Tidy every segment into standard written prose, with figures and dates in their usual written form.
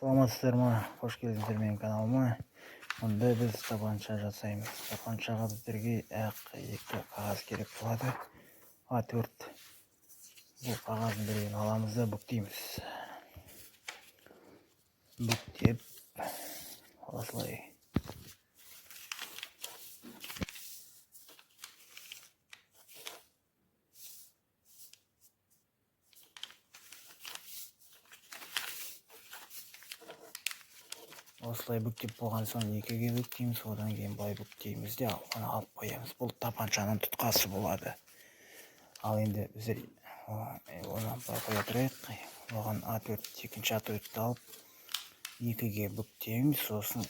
Саламатсыздар ма? Қош келдіңіздер менің каналыма. Мұнда біз тапанша жасаймыз. Тапаншаға біздерге екі қағаз керек болады. А4. Бұл қағаздың бірін аламыз да бүктейміз. Бүктеп, осылай. Осылай бүктеп болған соң екіге бүктейміз, одан кейін былай бүктейміз де оны алып қоямыз. Бұл тапаншаның тұтқасы болады. Ал енді біздер оны былай қоя тұрайық. Оған екінші А4-ті алып екіге бүктейміз. Сосын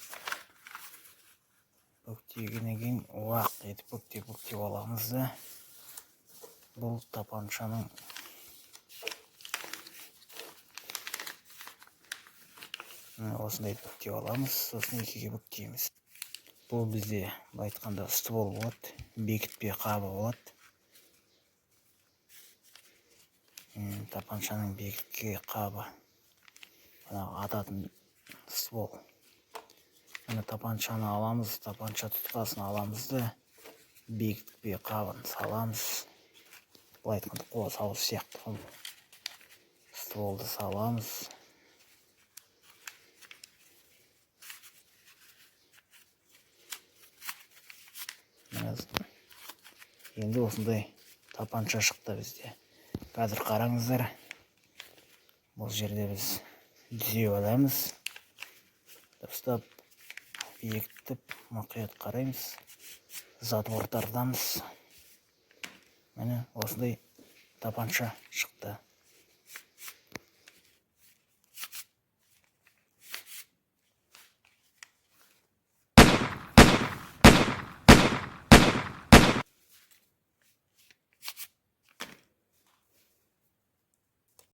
бүктегеннен кейін уақ етіп бүктеп аламыз да бұл тапаншаның осындай бүктеп аламыз, сосын екіге бүктейміз. Бұл бізде былай айтқанда ствол болады, бекітпе қабы болады. Тапаншаның бекітпе қабы, ататын ствол. Тапаншаны аламыз, тапанша тұтқасын аламыз да бекітпе қабын саламыз. Былай айтқанда қос ауыз сияқты стволды саламыз. Енді осындай тапанша шықты бізде. Қазір қараңыздар, бұл жерде біз түзеп аламыз. Дұрыстап бекітіп мұқият қараймыз, затвор тартамыз. Міне осындай тапанша шықты.